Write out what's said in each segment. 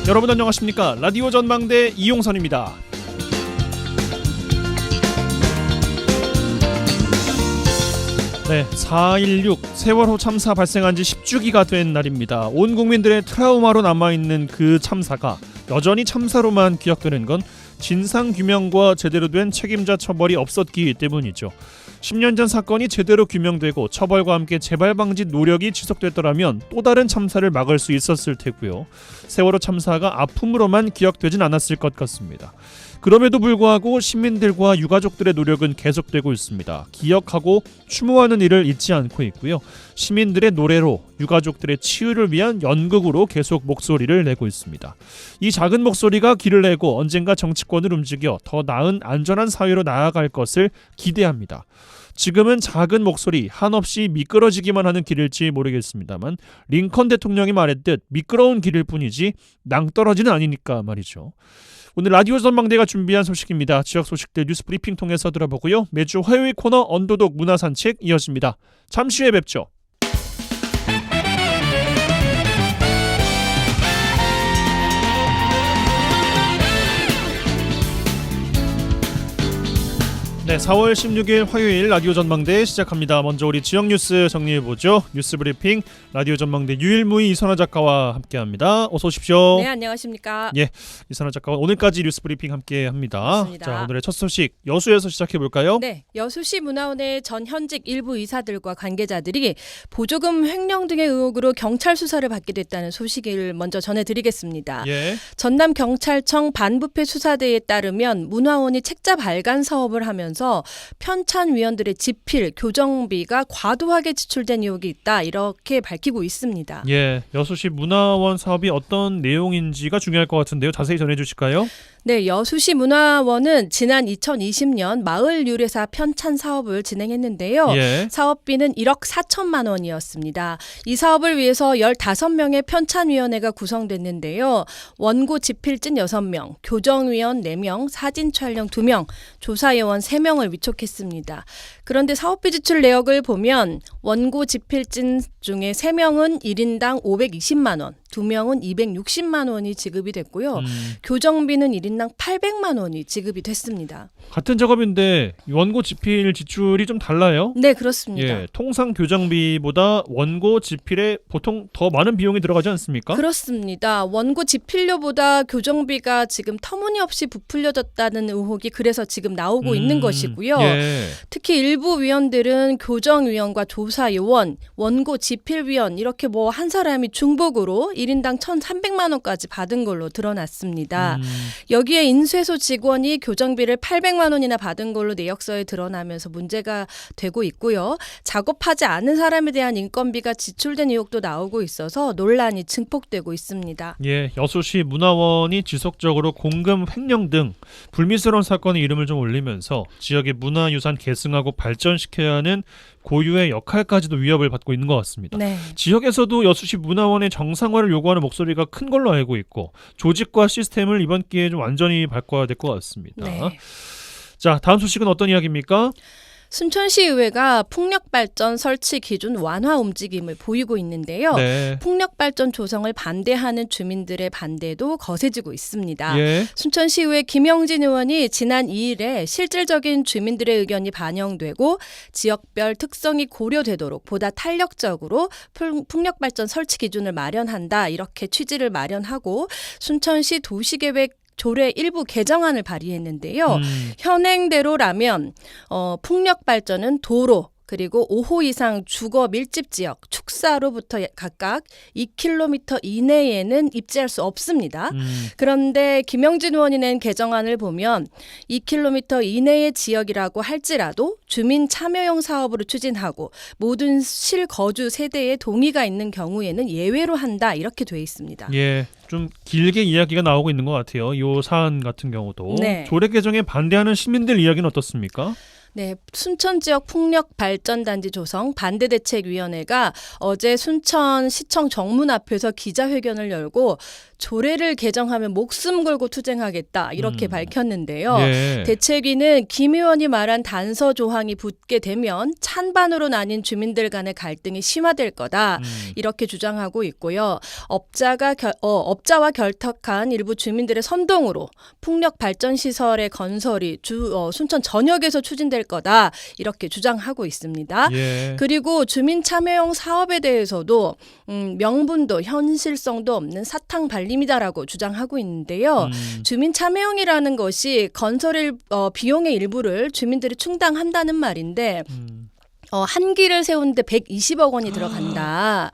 여러분 안녕하십니까? 라디오 전망대 이용선입니다. 네, 4.16 세월호 참사 발생한 지 10주기가 된 날입니다. 온 국민들의 트라우마로 남아있는 그 참사가 여전히 참사로만 기억되는 건 진상규명과 제대로 된 책임자 처벌이 없었기 때문이죠. 10년 전 사건이 제대로 규명되고 처벌과 함께 재발 방지 노력이 지속됐더라면 또 다른 참사를 막을 수 있었을 테고요. 세월호 참사가 아픔으로만 기억되진 않았을 것 같습니다. 그럼에도 불구하고 시민들과 유가족들의 노력은 계속되고 있습니다. 기억하고 추모하는 일을 잊지 않고 있고요. 시민들의 노래로 유가족들의 치유를 위한 연극으로 계속 목소리를 내고 있습니다. 이 작은 목소리가 길을 내고 언젠가 정치권을 움직여 더 나은 안전한 사회로 나아갈 것을 기대합니다. 지금은 작은 목소리 한없이 미끄러지기만 하는 길일지 모르겠습니다만 링컨 대통령이 말했듯 미끄러운 길일 뿐이지 낭떠러지는 아니니까 말이죠. 오늘 라디오 전망대가 준비한 소식입니다. 지역 소식들 뉴스 브리핑 통해서 들어보고요. 매주 화요일 코너 언더독 문화산책 이어집니다. 잠시 후에 뵙죠. 네, 4월 16일 화요일 라디오 전망대 시작합니다. 먼저 우리 지역 뉴스 정리해보죠. 뉴스 브리핑 라디오 전망대 유일무이 이선아 작가와 함께합니다. 어서 오십시오. 네, 안녕하십니까. 예, 이선아 작가와 오늘까지 뉴스 브리핑 함께합니다. 맞습니다. 자, 오늘의 첫 소식 여수에서 시작해볼까요? 네, 여수시 문화원의 전 현직 일부 의사들과 관계자들이 보조금 횡령 등의 의혹으로 경찰 수사를 받게 됐다는 소식을 먼저 전해드리겠습니다. 예. 전남경찰청 반부패 수사대에 따르면 문화원이 책자 발간 사업을 하면서 편찬 위원들의 지필, 교정비가 과도하게 지출된 의혹이 있다 이렇게 밝히고 있습니다. 예, 여수시 문화원 사업이 어떤 내용인지가 중요할 것 같은데요. 자세히 전해주실까요? 네, 여수시 문화원은 지난 2020년 마을 유래사 편찬 사업을 진행했는데요. 예. 사업비는 1억 4천만 원이었습니다. 이 사업을 위해서 15명의 편찬위원회가 구성됐는데요. 원고 집필진 6명, 교정위원 4명, 사진 촬영 2명, 조사요원 3명을 위촉했습니다. 그런데 사업비 지출 내역을 보면 원고 집필진 중에 3명은 1인당 520만 원, 2명은 260만 원이 지급이 됐고요. 교정비는 1인당 800만 원이 지급이 됐습니다. 같은 작업인데 원고 집필 지출이 좀 달라요? 네, 그렇습니다. 예, 통상 교정비보다 원고 집필에 보통 더 많은 비용이 들어가지 않습니까? 그렇습니다. 원고 집필료보다 교정비가 지금 터무니없이 부풀려졌다는 의혹이 그래서 지금 나오고 있는 것이고요. 예. 특히 일부 위원들은 교정위원과 조사요원, 원고 집필위원 이렇게 뭐 한 사람이 중복으로 1인당 1,300만 원까지 받은 걸로 드러났습니다. 여기에 인쇄소 직원이 교정비를 800만 원이나 받은 걸로 내역서에 드러나면서 문제가 되고 있고요. 작업하지 않은 사람에 대한 인건비가 지출된 의혹도 나오고 있어서 논란이 증폭되고 있습니다. 예, 여수시 문화원이 지속적으로 공금 횡령 등 불미스러운 사건에 이름을 좀 올리면서 지역의 문화유산 계승하고 발전시켜야 하는 고유의 역할까지도 위협을 받고 있는 것 같습니다. 네. 지역에서도 여수시 문화원의 정상화를 요구하는 목소리가 큰 걸로 알고 있고 조직과 시스템을 이번 기회에 좀 완전히 바꿔야 될 것 같습니다. 네. 자, 다음 소식은 어떤 이야기입니까? 순천시의회가 풍력발전 설치 기준 완화 움직임을 보이고 있는데요. 네. 풍력발전 조성을 반대하는 주민들의 반대도 거세지고 있습니다. 예. 순천시의회 김영진 의원이 지난 2일에 실질적인 주민들의 의견이 반영되고 지역별 특성이 고려되도록 보다 탄력적으로 풍력발전 설치 기준을 마련한다 이렇게 취지를 마련하고 순천시 도시계획 조례 일부 개정안을 발의했는데요. 현행대로라면 풍력 발전은 도로 그리고 5호 이상 주거 밀집 지역, 축사로부터 각각 2km 이내에는 입지할 수 없습니다. 그런데 김영진 의원이 낸 개정안을 보면 2km 이내의 지역이라고 할지라도 주민 참여형 사업으로 추진하고 모든 실거주 세대의 동의가 있는 경우에는 예외로 한다 이렇게 돼 있습니다. 예. 좀 길게 이야기가 나오고 있는 것 같아요. 이 사안 같은 경우도. 네. 조례 개정에 반대하는 시민들 이야기는 어떻습니까? 네, 순천 지역 풍력 발전단지 조성 반대대책위원회가 어제 순천시청 정문 앞에서 기자회견을 열고 조례를 개정하면 목숨 걸고 투쟁하겠다 이렇게 밝혔는데요. 예. 대책위는 김 의원이 말한 단서 조항이 붙게 되면 찬반으로 나뉜 주민들 간의 갈등이 심화될 거다 이렇게 주장하고 있고요. 업자와 결탁한 일부 주민들의 선동으로 풍력 발전 시설의 건설이 순천 전역에서 추진될 거다 이렇게 주장하고 있습니다. 예. 그리고 주민 참여형 사업에 대해서도 명분도 현실성도 없는 사탕 발림이다라고 주장하고 있는데요. 주민 참여형이라는 것이 건설 비용의 일부를 주민들이 충당한다는 말인데 한 기를 세우는데 120억 원이 들어간다.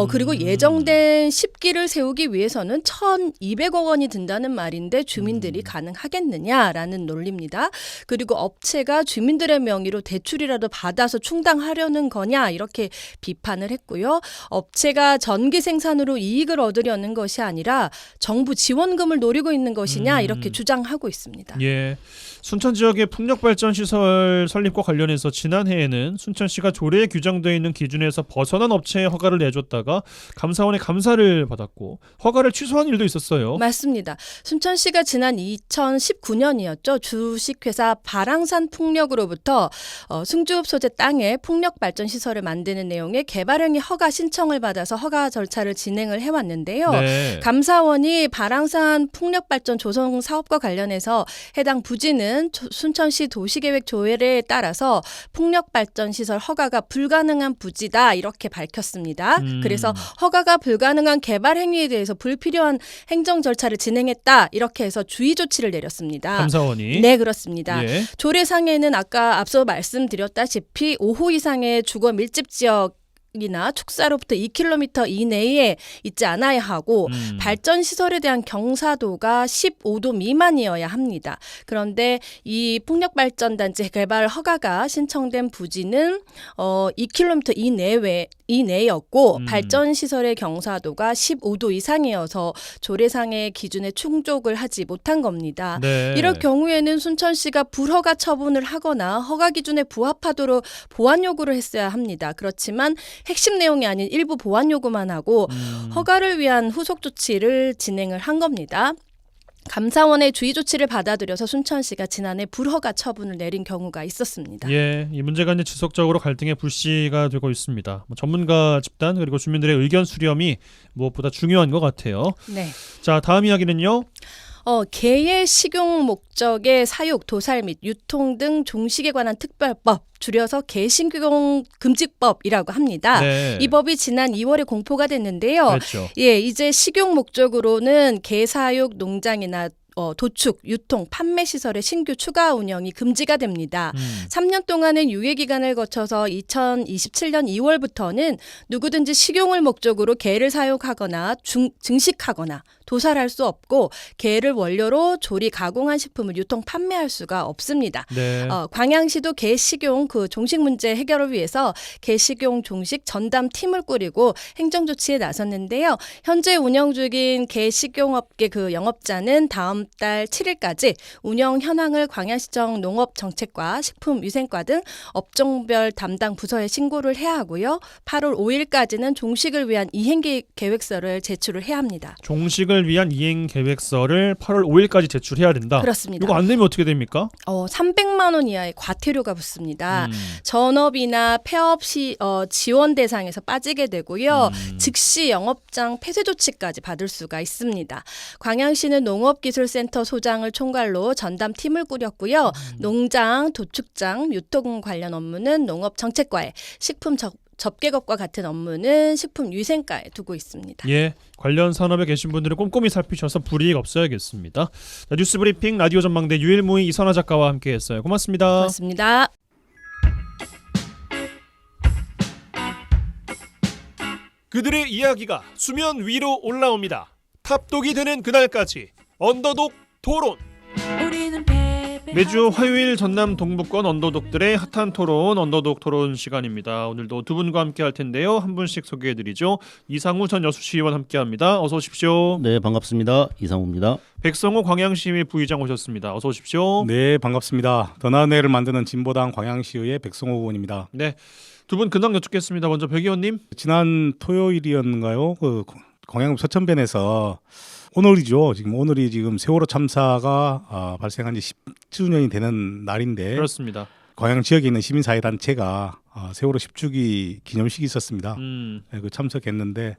그리고 예정된 10기를 세우기 위해서는 1,200억 원이 든다는 말인데 주민들이 가능하겠느냐라는 논리입니다. 그리고 업체가 주민들의 명의로 대출이라도 받아서 충당하려는 거냐 이렇게 비판을 했고요. 업체가 전기 생산으로 이익을 얻으려는 것이 아니라 정부 지원금을 노리고 있는 것이냐 이렇게 주장하고 있습니다. 예. 순천 지역의 풍력 발전 시설 설립과 관련해서 지난해에는 순천시가 조례에 규정되어 있는 기준에서 벗어난 업체에 허가를 내줬다가 감사원의 감사를 받았고 허가를 취소한 일도 있었어요. 맞습니다. 순천시가 지난 2019년이었죠. 주식회사 바랑산 풍력으로부터 승주읍 소재 땅에 풍력 발전 시설을 만드는 내용의 개발행위 허가 신청을 받아서 허가 절차를 진행을 해왔는데요. 네. 감사원이 바랑산 풍력 발전 조성 사업과 관련해서 해당 부지는 순천시 도시계획 조례에 따라서 풍력 발전 시설 허가가 불가능한 부지다 이렇게 밝혔습니다. 그래서 허가가 불가능한 개발 행위에 대해서 불필요한 행정 절차를 진행했다 이렇게 해서 주의 조치를 내렸습니다. 감사원이. 네, 그렇습니다. 예. 조례상에는 아까 앞서 말씀드렸다시피 5호 이상의 주거 밀집 지역 이나 축사로부터 2km 이내에 있지 않아야 하고 발전 시설에 대한 경사도가 15도 미만이어야 합니다. 그런데 이 풍력 발전 단지 개발 허가가 신청된 부지는 2km 이내였고 발전 시설의 경사도가 15도 이상이어서 조례상의 기준에 충족을 하지 못한 겁니다. 네. 이럴 경우에는 순천시가 불허가 처분을 하거나 허가 기준에 부합하도록 보완 요구를 했어야 합니다. 그렇지만 핵심 내용이 아닌 일부 보완 요구만 하고 허가를 위한 후속 조치를 진행을 한 겁니다. 감사원의 주의 조치를 받아들여서 순천시가 지난해 불허가 처분을 내린 경우가 있었습니다. 예, 이 문제가 이제 지속적으로 갈등의 불씨가 되고 있습니다. 전문가 집단 그리고 주민들의 의견 수렴이 무엇보다 중요한 것 같아요. 네. 자, 다음 이야기는요. 개의 식용 목적의 사육, 도살 및 유통 등 종식에 관한 특별법, 줄여서 개식용 금지법이라고 합니다. 네. 이 법이 지난 2월에 공포가 됐는데요. 그렇죠. 예, 이제 식용 목적으로는 개 사육 농장이나 도축, 유통, 판매 시설의 신규 추가 운영이 금지가 됩니다. 3년 동안의 유예 기간을 거쳐서 2027년 2월부터는 누구든지 식용을 목적으로 개를 사육하거나 증식하거나 도살할 수 없고 개를 원료로 조리 가공한 식품을 유통 판매할 수가 없습니다. 네. 광양시도 개 식용 종식 문제 해결을 위해서 개 식용 종식 전담 팀을 꾸리고 행정 조치에 나섰는데요. 현재 운영 중인 개 식용업계 그 영업자는 다음 달 7일까지 운영 현황을 광양시청 농업정책과 식품위생과 등 업종별 담당 부서에 신고를 해야 하고요. 8월 5일까지는 종식을 위한 이행 계획서를 제출을 해야 합니다. 종식을 위한 이행 계획서를 8월 5일까지 제출해야 된다. 그렇습니다. 이거 안 내면 어떻게 됩니까? 300만 원 이하의 과태료가 붙습니다. 전업이나 폐업 시 지원 대상에서 빠지게 되고요. 즉시 영업장 폐쇄 조치까지 받을 수가 있습니다. 광양시는 농업기술센터 소장을 총괄로 전담팀을 꾸렸고요. 농장, 도축장, 유통 관련 업무는 농업정책과에, 식품 접객업과 같은 업무는 식품위생과에 두고 있습니다. 예, 관련 산업에 계신 분들은 꼼꼼히 살피셔서 불이익 없어야겠습니다. 자, 뉴스브리핑 라디오 전망대 유일무이 이선아 작가와 함께했어요. 고맙습니다. 고맙습니다. 그들의 이야기가 수면 위로 올라옵니다. 탑독이 되는 그날까지 언더독 토론. 우리는 패배 매주 화요일 전남 동부권 언더독들의 핫한 토론 언더독 토론 시간입니다. 오늘도 두 분과 함께 할 텐데요. 한 분씩 소개해드리죠. 이상우 전 여수시의원 함께합니다. 어서 오십시오. 네, 반갑습니다. 이상우입니다. 백성호 광양시의 부의장 오셨습니다. 어서 오십시오. 네, 반갑습니다. 더 나은 내일을 만드는 진보당 광양시의회 백성호 의원입니다. 네, 두 분 근황 여쭙겠습니다. 먼저 백 의원님. 지난 토요일이었는가요? 그 광양 서천변에서 오늘이죠. 오늘이 세월호 참사가 발생한 지 10주년이 되는 날인데 그렇습니다. 광양 지역에 있는 시민사회단체가 세월호 10주기 기념식이 있었습니다. 네, 그 참석했는데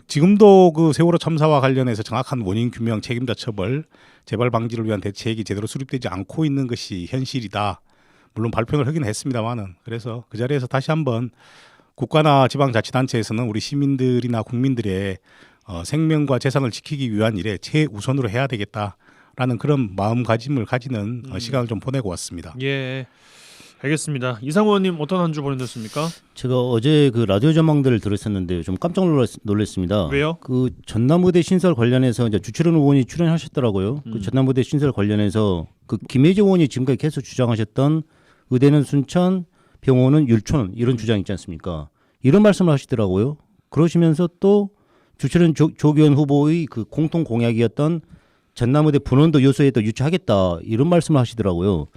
지금도 그 세월호 참사와 관련해서 정확한 원인 규명, 책임자 처벌, 재발 방지를 위한 대책이 제대로 수립되지 않고 있는 것이 현실이다. 물론 발표를 하긴 했습니다만은 그래서 그 자리에서 다시 한번 국가나 지방자치단체에서는 우리 시민들이나 국민들의 생명과 재산을 지키기 위한 일에 최우선으로 해야 되겠다라는 그런 마음가짐을 가지는 시간을 좀 보내고 왔습니다. 예, 알겠습니다. 이상우 의원님 어떤 한 주 보내셨습니까? 제가 어제 그 라디오 전망들을 들었었는데 좀 깜짝 놀랐습니다. 왜요? 그 전남의대 신설 관련해서 이제 주철은 의원이 출연하셨더라고요. 그 전남의대 신설 관련해서 그 김혜지 의원이 지금까지 계속 주장하셨던 의대는 순천, 병원은 율촌 이런 주장 있지 않습니까? 이런 말씀을 하시더라고요. 그러시면서 또 주철은 조기현 후보의 그 공통 공약이었던 전남의대 분원도 요소에도 유치하겠다 이런 말씀을 하시더라고요.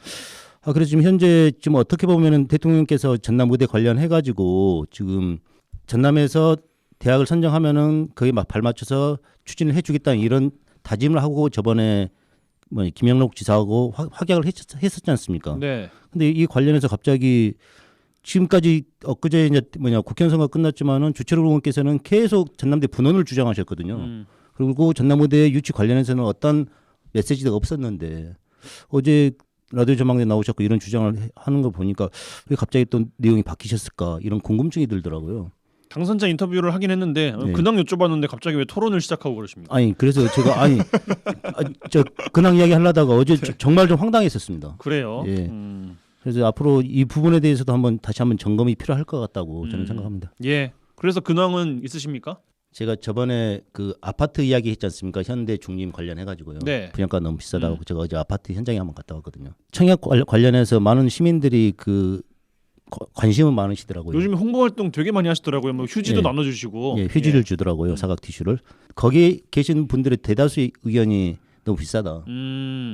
그래서 지금 현재 지금 어떻게 보면은 대통령께서 전남의대 관련해 가지고 지금 전남에서 대학을 선정하면은 거기에 막 발맞춰서 추진을 해주겠다는 이런 다짐을 하고 저번에 김영록 지사하고 확약을 했었지 않습니까? 네. 근데 이 관련해서 갑자기 지금까지 엊그제 이제 국회의원 선거 끝났지만은 주철 의원께서는 계속 전남대 분원을 주장하셨거든요. 그리고 전남의대 유치 관련해서는 어떤 메시지가 없었는데 어제 라디오 전망대 나오셨고 이런 주장을 하는 거 보니까 왜 갑자기 또 내용이 바뀌셨을까 이런 궁금증이 들더라고요. 당선자 인터뷰를 하긴 했는데 네. 근황 여쭤봤는데 갑자기 왜 토론을 시작하고 그러십니까? 아니 그래서 제가 저 근황 이야기 하려다가 어제 정말 좀 황당했었습니다. 그래요? 예. 그래서 앞으로 이 부분에 대해서도 다시 한번 점검이 필요할 것 같다고 저는 생각합니다. 예. 그래서 근황은 있으십니까? 제가 저번에 그 아파트 이야기 했지 않습니까? 현대 중림 관련해 가지고요. 네. 분양가 너무 비싸다고 제가 어제 아파트 현장에 한번 갔다 왔거든요. 청약 관련해서 많은 시민들이 관심은 많으시더라고요. 요즘 홍보 활동 되게 많이 하시더라고요. 뭐 휴지도 예. 나눠주시고. 예, 휴지를 주더라고요. 사각 티슈를. 거기에 계신 분들의 대다수의 의견이 너무 비싸다.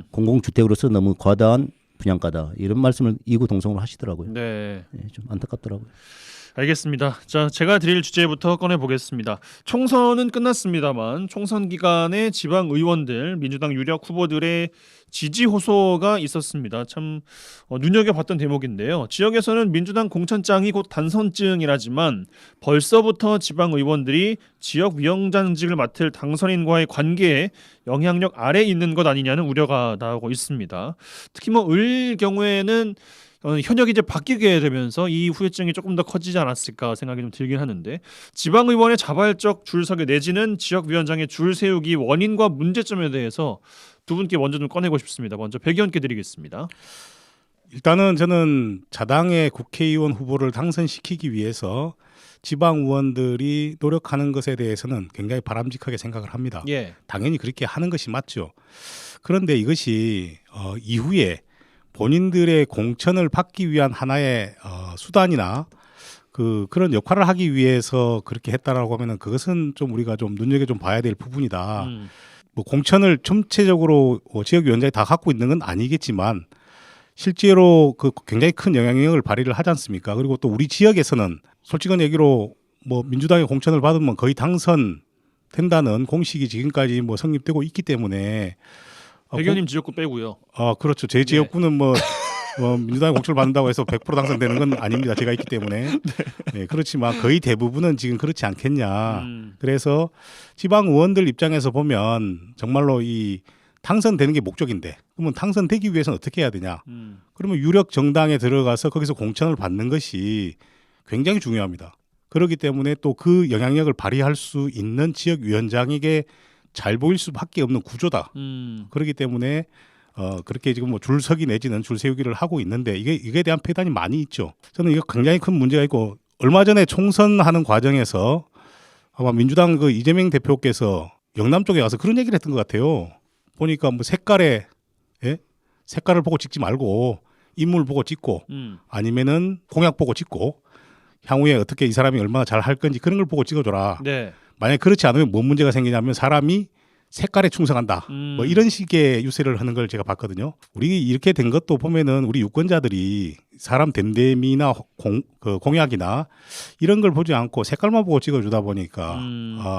공공주택으로서 너무 과다한 분양가다. 이런 말씀을 이구동성으로 하시더라고요. 네. 예, 좀 안타깝더라고요. 알겠습니다. 자, 제가 드릴 주제부터 꺼내보겠습니다. 총선은 끝났습니다만 총선 기간에 지방 의원들, 민주당 유력 후보들의 지지 호소가 있었습니다. 참 눈여겨봤던 대목인데요. 지역에서는 민주당 공천장이 곧 단선증이라지만 벌써부터 지방 의원들이 지역 위원장직을 맡을 당선인과의 관계에 영향력 아래 있는 것 아니냐는 우려가 나오고 있습니다. 특히 을 경우에는 현역이 이제 바뀌게 되면서 이 후유증이 조금 더 커지지 않았을까 생각이 좀 들긴 하는데 지방의원의 자발적 줄서기 내지는 지역위원장의 줄 세우기 원인과 문제점에 대해서 두 분께 먼저 좀 꺼내고 싶습니다. 먼저 백 의원께 드리겠습니다. 일단은 저는 자당의 국회의원 후보를 당선시키기 위해서 지방 의원들이 노력하는 것에 대해서는 굉장히 바람직하게 생각을 합니다. 예. 당연히 그렇게 하는 것이 맞죠. 그런데 이것이 이후에 본인들의 공천을 받기 위한 하나의 수단이나 그런 역할을 하기 위해서 그렇게 했다라고 하면은 그것은 좀 우리가 좀 눈여겨 좀 봐야 될 부분이다. 뭐 공천을 전체적으로 지역위원장이 다 갖고 있는 건 아니겠지만 실제로 굉장히 큰 영향력을 발휘를 하지 않습니까? 그리고 또 우리 지역에서는 솔직한 얘기로 뭐 민주당의 공천을 받으면 거의 당선된다는 공식이 지금까지 뭐 성립되고 있기 때문에 백 의원님 지역구 빼고요. 그렇죠. 제 지역구는 민주당이 공천을 받는다고 해서 100% 당선되는 건 아닙니다. 제가 있기 때문에. 네, 그렇지만 거의 대부분은 지금 그렇지 않겠냐. 그래서 지방 의원들 입장에서 보면 정말로 이 당선되는 게 목적인데 그러면 당선되기 위해서는 어떻게 해야 되냐. 그러면 유력 정당에 들어가서 거기서 공천을 받는 것이 굉장히 중요합니다. 그렇기 때문에 또 그 영향력을 발휘할 수 있는 지역위원장에게 잘 보일 수밖에 없는 구조다. 그렇기 때문에 그렇게 지금 뭐 줄서기 내지는 줄 세우기를 하고 있는데 이게 대한 폐단이 많이 있죠. 저는 이거 굉장히 큰 문제가 있고 얼마 전에 총선하는 과정에서 아마 민주당 이재명 대표께서 영남 쪽에 가서 그런 얘기를 했던 것 같아요. 보니까 뭐 색깔에 색깔을 보고 찍지 말고 인물 보고 찍고 아니면은 공약 보고 찍고 향후에 어떻게 이 사람이 얼마나 잘 할 건지 그런 걸 보고 찍어줘라. 네. 만약 그렇지 않으면 뭔 문제가 생기냐면 사람이 색깔에 충성한다. 뭐 이런 식의 유세를 하는 걸 제가 봤거든요. 우리 이렇게 된 것도 보면은 우리 유권자들이 사람 됨됨이나 공약이나 이런 걸 보지 않고 색깔만 보고 찍어주다 보니까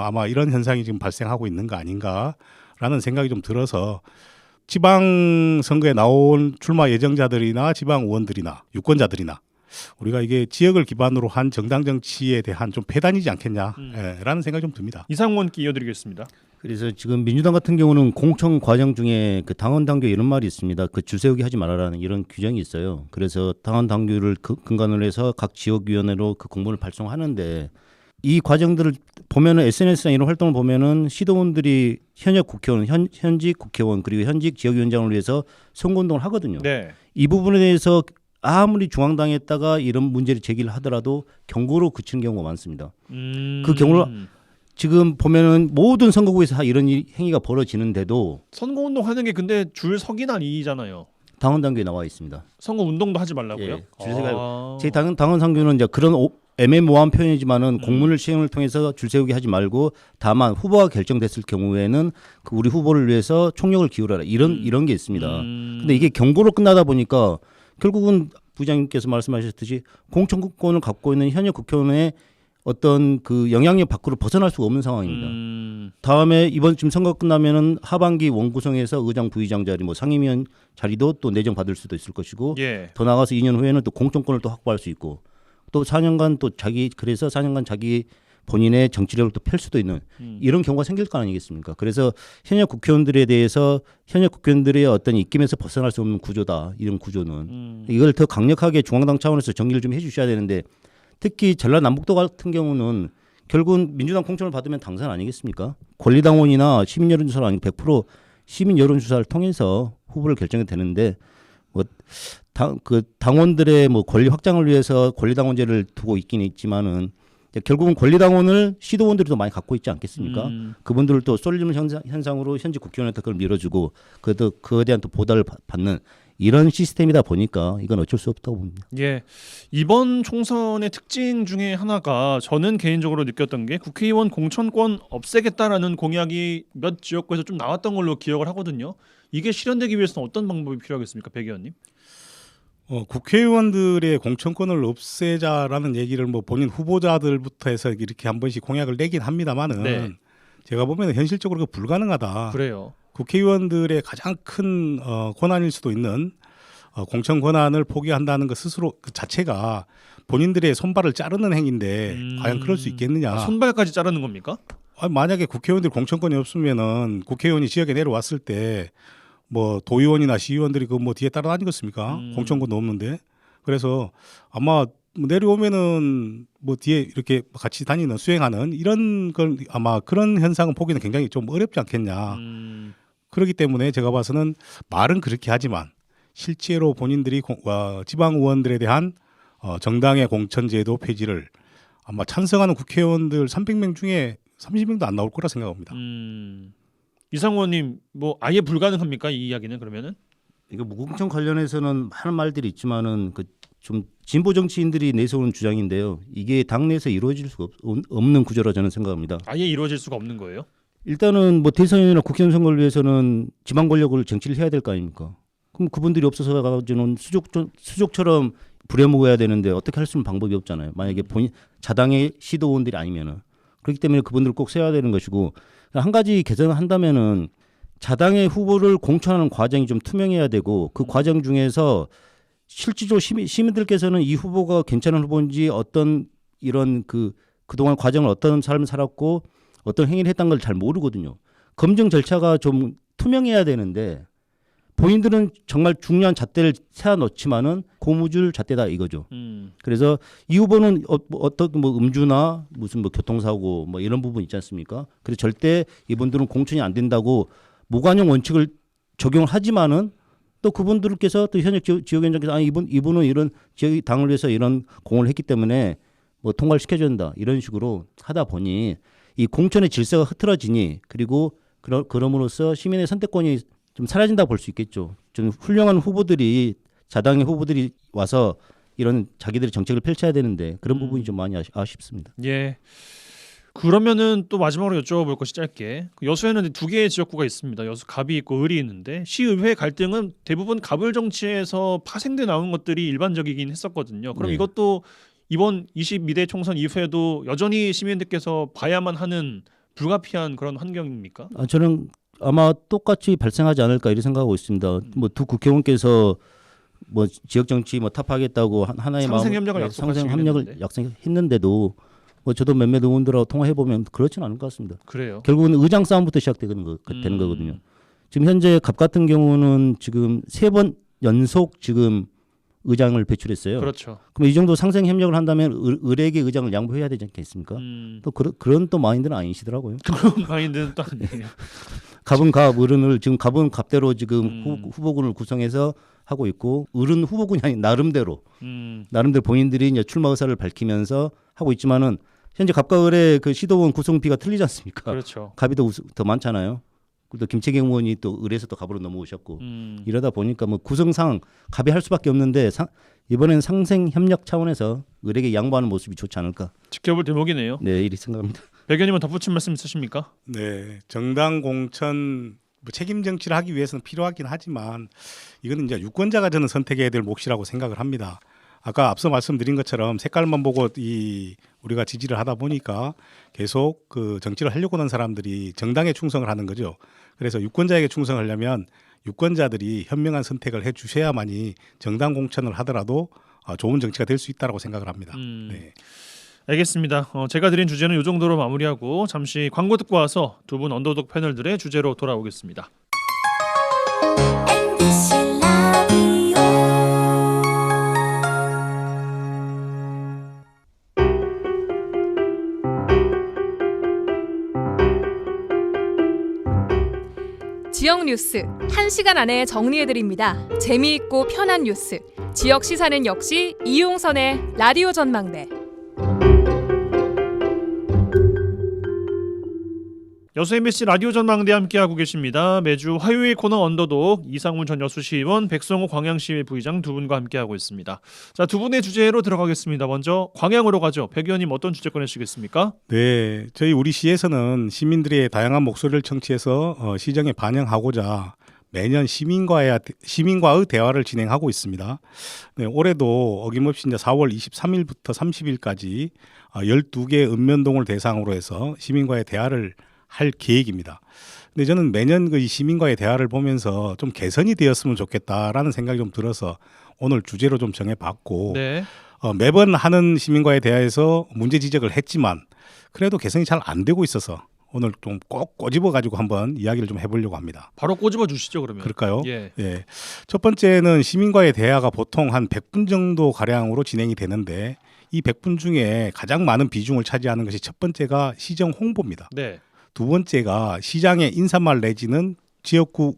아마 이런 현상이 지금 발생하고 있는 거 아닌가라는 생각이 좀 들어서 지방선거에 나온 출마 예정자들이나 지방 의원들이나 유권자들이나 우리가 이게 지역을 기반으로 한 정당 정치에 대한 좀 폐단이지 않겠냐라는 생각이 좀 듭니다. 이상원께 이어드리겠습니다. 그래서 지금 민주당 같은 경우는 공천 과정 중에 그 당원 당규 이런 말이 있습니다. 그 줄 세우기 하지 말아라는 이런 규정이 있어요. 그래서 당원 당규를 근간으로 해서 각 지역위원회로 그 공문을 발송하는데 이 과정들을 보면은 SNS나 이런 활동을 보면은 시도원들이 현역 국회의원, 현직 국회의원 그리고 현직 지역위원장을 위해서 선거운동을 하거든요. 네. 이 부분에 대해서 아무리 중앙당에다가 이런 문제를 제기를 하더라도 경고로 그치는 경우가 많습니다. 그 경우를 지금 보면은 모든 선거구에서 다 이런 행위가 벌어지는데도 선거운동 하는 게 근데 줄 서긴 아니잖아요. 당원 당규에 나와 있습니다. 선거운동도 하지 말라고요? 예, 줄 서가 제 당원 당규는 이제 그런 애매모호한 표현이지만은 공문을 시행을 통해서 줄 세우기 하지 말고 다만 후보가 결정됐을 경우에는 그 우리 후보를 위해서 총력을 기울여라 이런 게 있습니다. 근데 이게 경고로 끝나다 보니까 결국은 부장님께서 말씀하셨듯이 공천권을 갖고 있는 현역 국회의원의 어떤 그 영향력 밖으로 벗어날 수가 없는 상황입니다. 다음에 이번 지금 선거 끝나면은 하반기 원구성에서 의장 부의장 자리 뭐 상임위원 자리도 또 내정 받을 수도 있을 것이고 예. 더 나가서 2년 후에는 또 공천권을 또 확보할 수 있고 또 4년간 또 그래서 4년간 자기 본인의 정치력을 또 펼 수도 있는 이런 경우가 생길 거 아니겠습니까? 그래서 현역 국회의원들에 대해서 현역 국회의원들의 어떤 입김에서 벗어날 수 없는 구조다. 이런 구조는 이걸 더 강력하게 중앙당 차원에서 정리를 좀 해주셔야 되는데 특히 전라남북도 같은 경우는 결국은 민주당 공천을 받으면 당선 아니겠습니까? 권리당원이나 시민 여론조사를 아니고 100% 시민 여론조사를 통해서 후보를 결정이 되는데 뭐 그 당원들의 뭐 권리 확장을 위해서 권리당원제를 두고 있긴 있지만은 결국은 권리당원을 시도원들이 더 많이 갖고 있지 않겠습니까? 그분들을 또 쏠리는 현상으로 현직 국회의원한테 그걸 밀어주고 그에 대한 또 보답을 받는 이런 시스템이다 보니까 이건 어쩔 수 없다고 봅니다. 예, 이번 총선의 특징 중에 하나가 저는 개인적으로 느꼈던 게 국회의원 공천권 없애겠다라는 공약이 몇 지역구에서 좀 나왔던 걸로 기억을 하거든요. 이게 실현되기 위해서는 어떤 방법이 필요하겠습니까, 백 의원님? 국회의원들의 공천권을 없애자라는 얘기를 뭐 본인 후보자들부터 해서 이렇게 한 번씩 공약을 내긴 합니다만은 네. 제가 보면 현실적으로 그 불가능하다. 그래요. 국회의원들의 가장 큰 권한일 수도 있는 공천 권한을 포기한다는 것 스스로 그 자체가 본인들의 손발을 자르는 행위인데 과연 그럴 수 있겠느냐. 손발까지 자르는 겁니까? 만약에 국회의원들 공천권이 없으면은 국회의원이 지역에 내려왔을 때 뭐 도의원이나 시의원들이 그 뭐 뒤에 따라다니겠습니까? 공천권도 없는데. 그래서 아마 내려오면은 뭐 뒤에 이렇게 같이 다니는 수행하는 이런 걸 아마 그런 현상은 보기는 굉장히 좀 어렵지 않겠냐. 그렇기 때문에 제가 봐서는 말은 그렇게 하지만 실제로 본인들이 지방 의원들에 대한 정당의 공천제도 폐지를 아마 찬성하는 국회의원들 300명 중에 30명도 안 나올 거라 생각합니다. 이상원님 뭐 아예 불가능합니까 이 이야기는 그러면은? 이거 무공천 관련해서는 많은 말들이 있지만은 그 좀 진보 정치인들이 내세우는 주장인데요. 이게 당내에서 이루어질 수가 없는 구조라 저는 생각합니다. 아예 이루어질 수가 없는 거예요? 일단은 뭐 대선이나 국회의원 선거를 위해서는 지방 권력을 쟁취를 해야 될 거 아닙니까? 그럼 그분들이 없어서 가지고는 수족처럼 부려먹어야 되는데 어떻게 할 수 있는 방법이 없잖아요. 만약에 본인 자당의 시도원들이 아니면은 그렇기 때문에 그분들을 꼭 세워야 되는 것이고 한 가지 개선을 한다면은 자당의 후보를 공천하는 과정이 좀 투명해야 되고 그 과정 중에서 실질적으로 시민들께서는 이 후보가 괜찮은 후보인지 어떤 이런 그동안 과정을 어떤 삶을 살았고 어떤 행위를 했다는 걸 잘 모르거든요. 검증 절차가 좀 투명해야 되는데 본인들은 정말 중요한 잣대를 세워 넣지만은 고무줄 잣대다 이거죠. 그래서 이 후보는 어떤 뭐 음주나 무슨 뭐 교통사고 뭐 이런 부분 있지 않습니까? 그래서 절대 이분들은 공천이 안 된다고 무관용 원칙을 적용을 하지만은 또 그분들께서 또 현역 지역위원장께서 이분은 이런 지역 당을 위해서 이런 공을 했기 때문에 뭐 통과를 시켜줘야 된다 이런 식으로 하다 보니 이 공천의 질서가 흐트러지니 그리고 그럼으로써 시민의 선택권이 좀 사라진다 볼 수 있겠죠. 좀 훌륭한 후보들이 자당의 후보들이 와서 이런 자기들의 정책을 펼쳐야 되는데 그런 부분이 좀 많이 아쉽습니다. 예. 그러면은 또 마지막으로 여쭤볼 것이 짧게 여수에는 두 개의 지역구가 있습니다. 여수 갑이 있고 을이 있는데 시의회 갈등은 대부분 갑을 정치에서 파생돼 나온 것들이 일반적이긴 했었거든요. 그럼 네. 이것도 이번 22대 총선 이후에도 여전히 시민들께서 봐야만 하는 불가피한 그런 환경입니까? 저는 아마 똑같이 발생하지 않을까 이렇게 생각하고 있습니다. 뭐 두 국회의원께서 뭐 지역 정치 뭐 타파하겠다고 하나의 상생 협력을 상생 약속하시긴 협력을 했는데. 약속했는데도 뭐 저도 몇몇 의원들하고 통화해 보면 그렇지는 않을 것 같습니다. 그래요. 결국은 의장 싸움부터 시작되는 되는 거거든요. 지금 현재 갑 같은 경우는 지금 3번 연속 지금 의장을 배출했어요. 그렇죠. 그럼 이 정도 상생 협력을 한다면 을에게 의장을 양보해야 되지 않겠습니까? 또 그런 또 마인드는 아니시더라고요. 그런 마인드는 또 아니에요. 갑은 갑, 을은 지금 갑은 갑대로 지금 후보군을 구성해서 하고 있고 을은 후보군이 아닌 나름대로 본인들이 이제 출마 의사를 밝히면서 하고 있지만은 현재 갑과 을의 그 시도원 구성비가 틀리지 않습니까? 그렇죠. 갑이 더 많잖아요. 또 김채경 의원이 또 을에서 또 갑으로 넘어오셨고 이러다 보니까 뭐 구성상 갑이 할 수밖에 없는데 이번엔 상생 협력 차원에서 을에게 양보하는 모습이 좋지 않을까. 지켜볼 대목이네요. 네, 이렇게 생각합니다. 백 의원님은 덧붙인 말씀 있으십니까? 네, 정당 공천 뭐 책임 정치를 하기 위해서는 필요하긴 하지만 이거는 이제 유권자가 저는 선택해야 될 몫이라고 생각을 합니다. 아까 앞서 말씀드린 것처럼 색깔만 보고 우리가 지지를 하다 보니까 계속 그 정치를 하려고 하는 사람들이 정당에 충성을 하는 거죠. 그래서 유권자에게 충성하려면 유권자들이 현명한 선택을 해 주셔야만이 정당 공천을 하더라도 좋은 정치가 될 수 있다고 생각을 합니다. 네. 알겠습니다. 제가 드린 주제는 이 정도로 마무리하고 잠시 광고 듣고 와서 두 분 언더독 패널들의 주제로 돌아오겠습니다. MBC 라디오 지역 뉴스 1시간 안에 정리해드립니다. 재미있고 편한 뉴스. 지역 시사는 역시 이용선의 라디오 전망대. 여수 MBC 라디오 전망대 함께하고 계십니다. 매주 화요일 코너 언더독 이상훈 전 여수시의원, 백성호 광양시의회 부의장 두 분과 함께하고 있습니다. 자, 두 분의 주제로 들어가겠습니다. 먼저 광양으로 가죠. 백 의원님 어떤 주제 꺼내시겠습니까? 네, 우리 시에서는 시민들의 다양한 목소리를 청취해서 시정에 반영하고자 매년 시민과의 대화를 진행하고 있습니다. 네, 올해도 어김없이 이제 4월 23일부터 30일까지 12개 읍면동을 대상으로 해서 시민과의 대화를 할 계획입니다. 근데 저는 매년 이 시민과의 대화를 보면서 좀 개선이 되었으면 좋겠다라는 생각이 좀 들어서 오늘 주제로 좀 정해봤고 네. 매번 하는 시민과의 대화에서 문제 지적을 했지만 그래도 개선이 잘 안 되고 있어서 오늘 좀 꼭 꼬집어 가지고 한번 이야기를 좀 해보려고 합니다. 바로 꼬집어 주시죠, 그러면. 그럴까요? 예. 예. 첫 번째는 시민과의 대화가 보통 한 100분 정도 가량으로 진행이 되는데 이 100분 중에 가장 많은 비중을 차지하는 것이 첫 번째가 시정 홍보입니다. 네. 두 번째가 시장의 인사말 내지는 지역구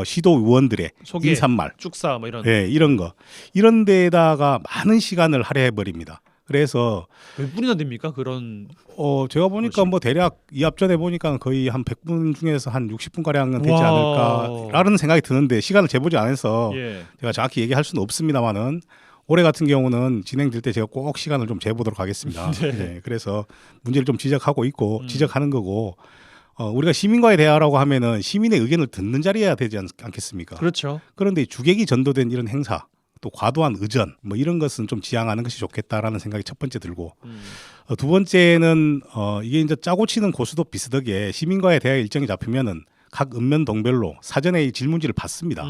시도 의원들의 소개, 인사말, 축사 뭐 이런. 네, 이런 거 이런 데다가 많은 시간을 할애해 버립니다. 그래서 몇 분이나 됩니까? 그런. 제가 보니까 뭐 대략 이 앞전에 보니까 거의 한 100분 중에서 한 60분 가량은 되지 않을까라는 생각이 드는데 시간을 재보지 않아서 예. 제가 정확히 얘기할 수는 없습니다만은 올해 같은 경우는 진행될 때 제가 꼭 시간을 좀 재보도록 하겠습니다. 네. 네, 그래서 문제를 좀 지적하고 있고 지적하는 거고 우리가 시민과의 대화라고 하면은 시민의 의견을 듣는 자리여야 되지 않겠습니까? 그렇죠. 그런데 주객이 전도된 이런 행사 또 과도한 의전 뭐 이런 것은 좀 지양하는 것이 좋겠다라는 생각이 첫 번째 들고 두 번째는 이게 이제 짜고 치는 고수도 비슷하게 시민과의 대화 일정이 잡히면은 각 읍면동별로 사전에 이 질문지를 받습니다.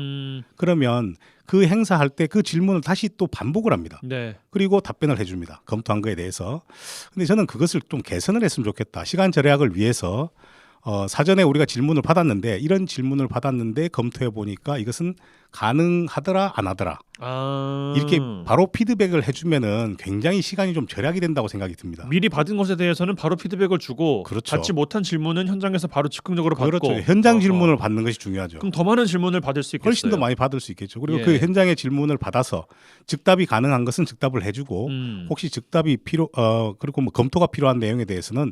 그러면 그 행사할 때 그 질문을 다시 또 반복을 합니다. 네. 그리고 답변을 해줍니다. 검토한 거에 대해서. 근데 저는 그것을 좀 개선을 했으면 좋겠다. 시간 절약을 위해서 사전에 우리가 질문을 받았는데 이런 질문을 받았는데 검토해 보니까 이것은 가능하더라 안 하더라. 이렇게 바로 피드백을 해주면은 굉장히 시간이 좀 절약이 된다고 생각이 듭니다. 미리 받은 것에 대해서는 바로 피드백을 주고 그렇죠. 받지 못한 질문은 현장에서 바로 즉흥적으로 받고. 그렇죠. 현장 질문을 받는 것이 중요하죠. 그럼 더 많은 질문을 받을 수 있겠어요. 훨씬 더 많이 받을 수 있겠죠. 그리고 예. 그 현장의 질문을 받아서 즉답이 가능한 것은 즉답을 해주고 혹시 즉답이 그리고 뭐 검토가 필요한 내용에 대해서는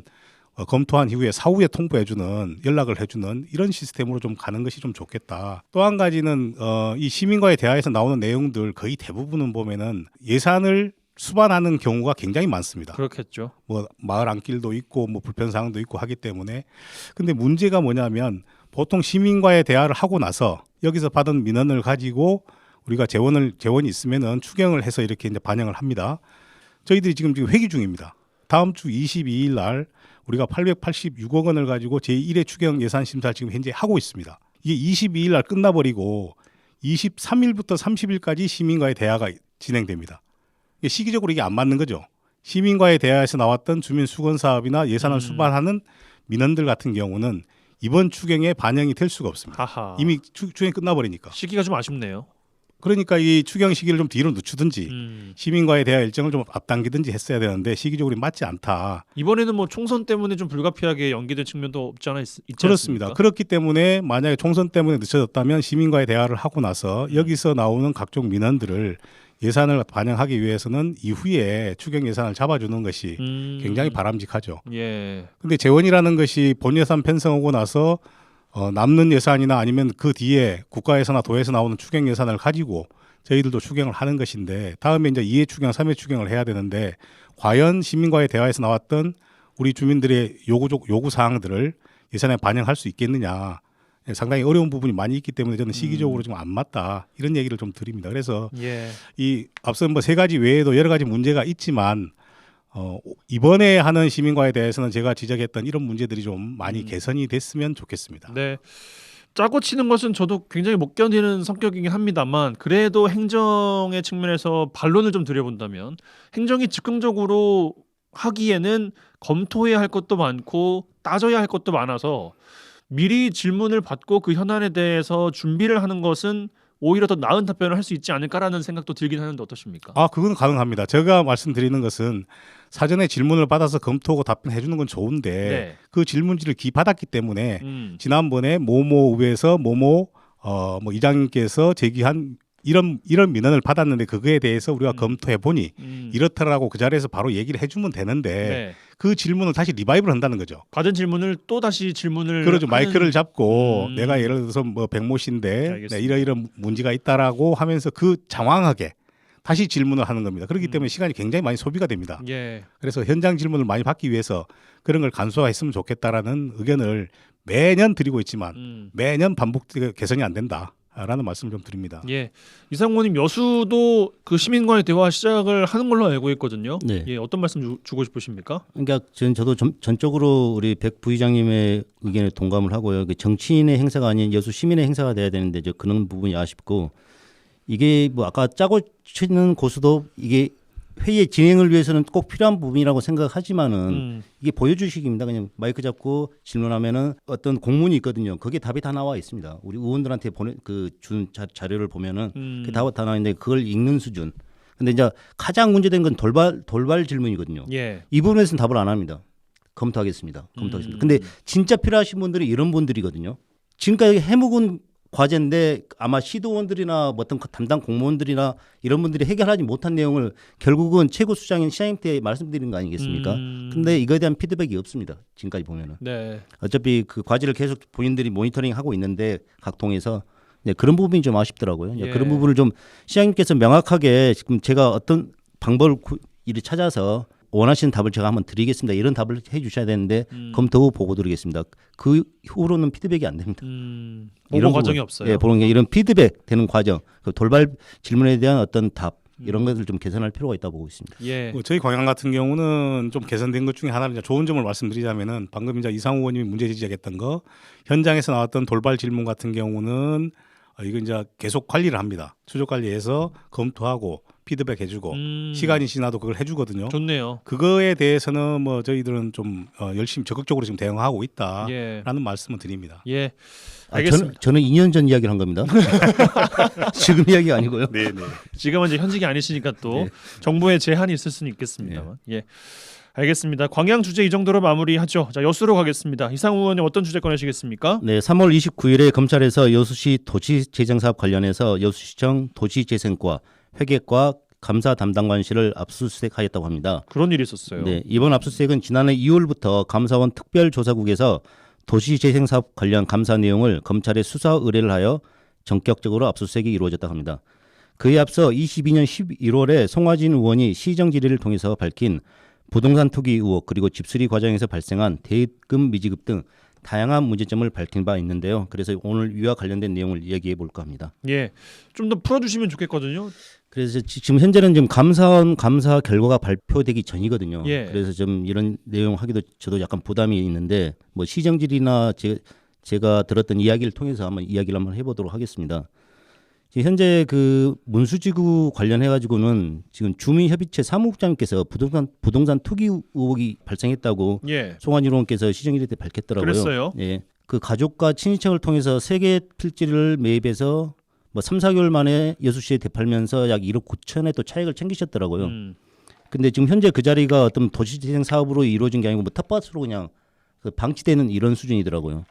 검토한 이후에 사후에 통보해주는 연락을 해주는 이런 시스템으로 좀 가는 것이 좀 좋겠다. 또 한 가지는 이 시민과의 대화에서 나오는 내용들 거의 대부분은 보면은 예산을 수반하는 경우가 굉장히 많습니다. 그렇겠죠. 뭐 마을 안길도 있고 뭐 불편 사항도 있고 하기 때문에 근데 문제가 뭐냐면 보통 시민과의 대화를 하고 나서 여기서 받은 민원을 가지고 우리가 재원이 있으면은 추경을 해서 이렇게 이제 반영을 합니다. 저희들이 지금 회기 중입니다. 다음 주 22일 날 우리가 886억 원을 가지고 제1회 추경 예산 심사를 지금 현재 하고 있습니다. 이게 22일 날 끝나버리고 23일부터 30일까지 시민과의 대화가 진행됩니다. 이게 시기적으로 이게 안 맞는 거죠. 시민과의 대화에서 나왔던 주민 수건 사업이나 예산을 수반하는 민원들 같은 경우는 이번 추경에 반영이 될 수가 없습니다. 하하. 이미 추경이 끝나버리니까. 시기가 좀 아쉽네요. 그러니까 이 추경 시기를 좀 뒤로 늦추든지 시민과의 대화 일정을 좀 앞당기든지 했어야 되는데 시기적으로 맞지 않다. 이번에는 뭐 총선 때문에 좀 불가피하게 연기된 측면도 없지 않아 있지 그렇습니다. 않습니까? 그렇기 때문에 만약에 총선 때문에 늦춰졌다면 시민과의 대화를 하고 나서 여기서 나오는 각종 민원들을 예산을 반영하기 위해서는 이후에 추경 예산을 잡아주는 것이 굉장히 바람직하죠. 예. 근데 재원이라는 것이 본 예산 편성하고 나서 남는 예산이나 아니면 그 뒤에 국가에서나 도에서 나오는 추경 예산을 가지고 저희들도 추경을 하는 것인데 다음에 이제 2회 추경, 3회 추경을 해야 되는데 과연 시민과의 대화에서 나왔던 우리 주민들의 요구 사항들을 예산에 반영할 수 있겠느냐. 상당히 어려운 부분이 많이 있기 때문에 저는 시기적으로 좀 안 맞다 이런 얘기를 좀 드립니다. 그래서 예. 이 앞서 뭐 세 가지 외에도 여러 가지 문제가 있지만 이번에 하는 시민과에 대해서는 제가 지적했던 이런 문제들이 좀 많이 개선이 됐으면 좋겠습니다. 네. 짜고 치는 것은 저도 굉장히 못 견디는 성격이긴 합니다만 그래도 행정의 측면에서 반론을 좀 드려본다면 행정이 즉흥적으로 하기에는 검토해야 할 것도 많고 따져야 할 것도 많아서 미리 질문을 받고 그 현안에 대해서 준비를 하는 것은 오히려 더 나은 답변을 할 수 있지 않을까라는 생각도 들긴 하는데 어떠십니까? 그건 가능합니다. 제가 말씀드리는 것은 사전에 질문을 받아서 검토하고 답변해 주는 건 좋은데 네. 그 질문지를 받았기 때문에 지난번에 모모 의회에서 모모 뭐 이장님께서 제기한 이런 민원을 받았는데 그거에 대해서 우리가 검토해 보니 이렇더라고 그 자리에서 바로 얘기를 해주면 되는데 네. 그 질문을 다시 리바이벌 한다는 거죠. 받은 질문을 또 다시 질문을 그러죠. 하는... 마이크를 잡고 내가 예를 들어서 뭐 백모 씨인데 이런 문제가 있다라고 하면서 그 장황하게 다시 질문을 하는 겁니다. 그렇기 때문에 시간이 굉장히 많이 소비가 됩니다. 예. 그래서 현장 질문을 많이 받기 위해서 그런 걸 간소화했으면 좋겠다라는 의견을 매년 드리고 있지만 매년 반복 개선이 안 된다. 라는 말씀을 좀 드립니다. 예, 이상호님 여수도 그 시민과의 대화 시작을 하는 걸로 알고 있거든요. 네. 예, 어떤 말씀 주고 싶으십니까? 그러니까 저도 전적으로 우리 백 부의장님의 의견에 동감을 하고요. 정치인의 행사가 아닌 여수 시민의 행사가 돼야 되는데 그런 부분이 아쉽고 이게 뭐 아까 짜고 치는 고수도 이게 회의의 진행을 위해서는 꼭 필요한 부분이라고 생각하지만은 이게 보여주식입니다. 그냥 마이크 잡고 질문하면은 어떤 공문이 있거든요. 거기에 답이 다 나와 있습니다. 우리 의원들한테 준 자료를 보면은 그 답이 다 나와 있는데 그걸 읽는 수준. 근데 이제 가장 문제된 건 돌발 질문이거든요. 예. 이 부분에서는 답을 안 합니다. 검토하겠습니다. 근데 진짜 필요하신 분들이 이런 분들이거든요. 지금까지 해묵은 과제인데 아마 시도원들이나 어떤 담당 공무원들이나 이런 분들이 해결하지 못한 내용을 결국은 최고 수장인 시장님한테 말씀드린 거 아니겠습니까? 근데 이거에 대한 피드백이 없습니다. 지금까지 보면은. 네. 어차피 그 과제를 계속 본인들이 모니터링 하고 있는데 각 통에서 그런 부분이 좀 아쉽더라고요. 예. 그런 부분을 좀 시장님께서 명확하게 지금 제가 어떤 방법을 찾아서 원하시는 답을 제가 한번 드리겠습니다. 이런 답을 해주셔야 되는데 검토 후 보고 드리겠습니다. 그 후로는 피드백이 안 됩니다. 보고 과정이 없어요. 예, 보는 게 이런 피드백 되는 과정, 그 돌발 질문에 대한 어떤 답 이런 것을 좀 개선할 필요가 있다고 보고 있습니다. 예. 저희 광양 같은 경우는 좀 개선된 것 중에 하나는 이제 좋은 점을 말씀드리자면은 방금 이제 이상호 의원님이 문제 지적했던 거 현장에서 나왔던 돌발 질문 같은 경우는 이거 이제 계속 관리를 합니다. 추적 관리해서 검토하고 피드백 해주고 시간이 지나도 그걸 해주거든요. 좋네요. 그거에 대해서는 뭐 저희들은 좀 열심히 적극적으로 지금 대응하고 있다라는 예. 말씀을 드립니다. 예. 알겠습니다. 저는 2년 전 이야기를 한 겁니다. 지금 이야기가 아니고요. 네. 지금은 이제 현직이 아니시니까 또 네. 정부의 제한이 있을 수는 있겠습니다만. 예. 알겠습니다. 광양 주제 이 정도로 마무리하죠. 자, 여수로 가겠습니다. 이상우 의원님 어떤 주제 꺼내시겠습니까? 네, 3월 29일에 검찰에서 여수시 도시재정사업 관련해서 여수시청 도시재생과 회계과 감사 담당관실을 압수수색하였다고 합니다. 그런 일이 있었어요. 네, 이번 압수수색은 지난해 2월부터 감사원 특별조사국에서 도시재생사업 관련 감사 내용을 검찰에 수사 의뢰를 하여 전격적으로 압수수색이 이루어졌다고 합니다. 그에 앞서 22년 11월에 송화진 의원이 시정 질의를 통해서 밝힌 부동산 투기 의혹 그리고 집수리 과정에서 발생한 대금 미지급 등 다양한 문제점을 밝힌 바 있는데요. 그래서 오늘 이와 관련된 내용을 이야기해 볼까 합니다. 예, 좀 더 풀어주시면 좋겠거든요. 그래서 지금 현재는 지금 감사원 감사 결과가 발표되기 전이거든요. 예. 그래서 좀 이런 내용 하기도 저도 약간 부담이 있는데 뭐 시정질이나 제가 들었던 이야기를 통해서 한번 이야기를 한번 해보도록 하겠습니다. 현재 그 문수지구 관련해 가지고는 지금 주민협의체 사무국장님께서 부동산 투기 의혹이 발생했다고 예, 송환일 의원께서 시정질의 때 밝혔더라고요. 그랬어요. 예, 그 가족과 친인척을 통해서 세개 필지를 매입해서 뭐 3, 4개월 만에 여수시에 되팔면서 약 1억 9천에 또 차익을 챙기셨더라고요. 근데 지금 현재 그 자리가 어떤 도시재생 사업으로 이루어진 게 아니고 뭐 텃밭으로 그냥 그 방치되는 이런 수준이더라고요.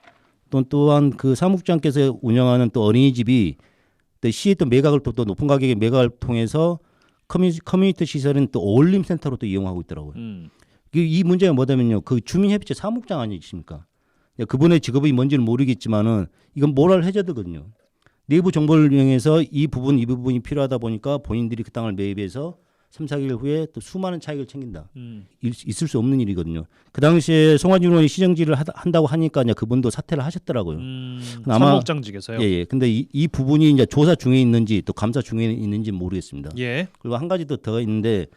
또한 그 사무국장께서 운영하는 또 어린이집이 또 시에 또 매각을 또 높은 가격에 매각을 통해서 커뮤니티 시설은 또 어울림 센터로 또 이용하고 있더라고요. 이 문제가 뭐냐면요, 그 주민협의체 사무국장 아니십니까? 그분의 직업이 뭔지는 모르겠지만은 이건 모랄 해저드거든요. 내부 정보를 이용해서 이 부분이 필요하다 보니까 본인들이 그 땅을 매입해서 3, 4개월 후에 또 수많은 차익을 챙긴다. 있을 수 없는 일이거든요. 그 당시에 송환진 의원이 시정질을 한다고 하니까 이제 그분도 사퇴를 하셨더라고요. 아마 사무국장직에서요. 예. 근데 이 부분이 이제 조사 중에 있는지 또 감사 중에 있는지 모르겠습니다. 예, 그리고 한 가지 더 있는데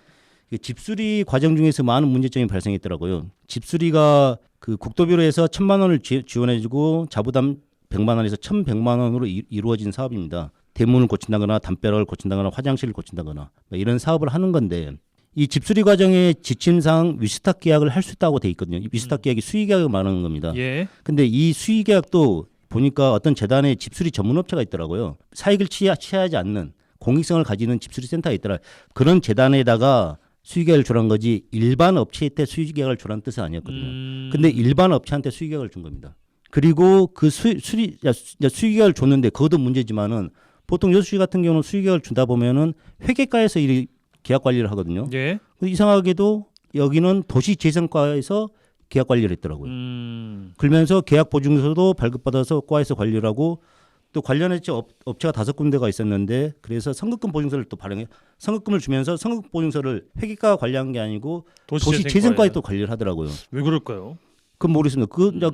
집수리 과정 중에서 많은 문제점이 발생했더라고요. 집수리가 그 국도비로에서 1,000만 원을 지원해주고 자부담 100만 원에서 1,100만 원으로 이루어진 사업입니다. 대문을 고친다거나 담벼락을 고친다거나 화장실을 고친다거나 이런 사업을 하는 건데 이 집수리 과정의 지침상 위스탁 계약을 할 수 있다고 돼 있거든요. 이 위스탁 계약이 수의 계약을 말하는 겁니다. 예, 근데 이 수의 계약도 보니까 어떤 재단의 집수리 전문 업체가 있더라고요. 사익을 취하지 않는 공익성을 가지는 집수리 센터가 있더라. 그런 재단에다가 수의 계약을 주란 거지 일반 업체한테 수의 계약을 주란 뜻은 아니었거든요. 근데 일반 업체한테 수의 계약을 준 겁니다. 그리고 그 수의 계약을 줬는데 그것도 문제지만은 보통 여수시 같은 경우는 수의 계약을 준다 보면은 회계과에서 이 계약 관리를 하거든요. 예, 이상하게도 여기는 도시재생과에서 계약 관리를 했더라고요. 그러면서 계약 보증서도 발급받아서 과에서 관리를 하고 또 관련해서 업체가 5군데가 있었는데 그래서 선급금 보증서를 또 발행해 선급금을 주면서 선급금 보증서를 회계과가 관리한 게 아니고 도시재생과에 또 관리를 하더라고요. 왜 그럴까요? 그건 모르겠습니다.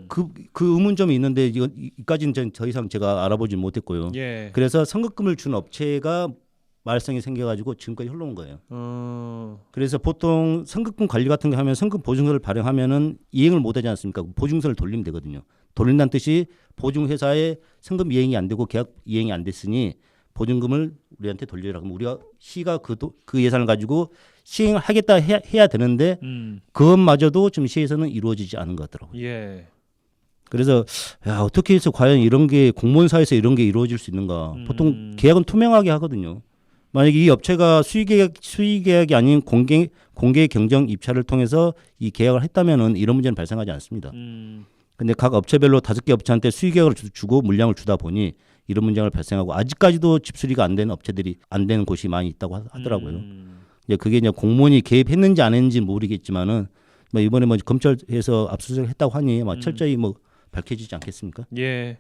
그 의문점이 있는데 이까지는 더 이상 제가 알아보지 못했고요. 예, 그래서 선급금을 준 업체가 말썽이 생겨가지고 지금까지 흘러온 거예요. 그래서 보통 선급금 관리 같은 거 하면 선급금 보증서를 발행하면은 이행을 못하지 않습니까? 보증서를 돌리면 되거든요. 돌린다는 뜻이 보증회사에 선급 이행이 안 되고 계약 이행이 안 됐으니 보증금을 우리한테 돌려라. 그럼 우리가 시가 그 예산을 가지고 시행하겠다 해야 되는데 그것마저도 지금 시에서는 이루어지지 않은 것 같더라고요. 예, 그래서 어떻게 해서 과연 이런 게 공무원사에서 이런 게 이루어질 수 있는가? 보통 계약은 투명하게 하거든요. 만약에 이 업체가 수의 계약이 아닌 공개 경정 입찰을 통해서 이 계약을 했다면은 이런 문제는 발생하지 않습니다. 근데 각 업체별로 5개 업체한테 수의 계약을 주고 물량을 주다 보니 이런 문제가 발생하고 아직까지도 집수리가 안 되는 업체들이 안 되는 곳이 많이 있다고 하더라고요. 이제 그게 이제 공무원이 개입했는지 안 했는지 모르겠지만은 뭐 이번에 뭐 검찰에서 압수수색 했다고 하니 철저히 뭐 밝혀지지 않겠습니까? 예.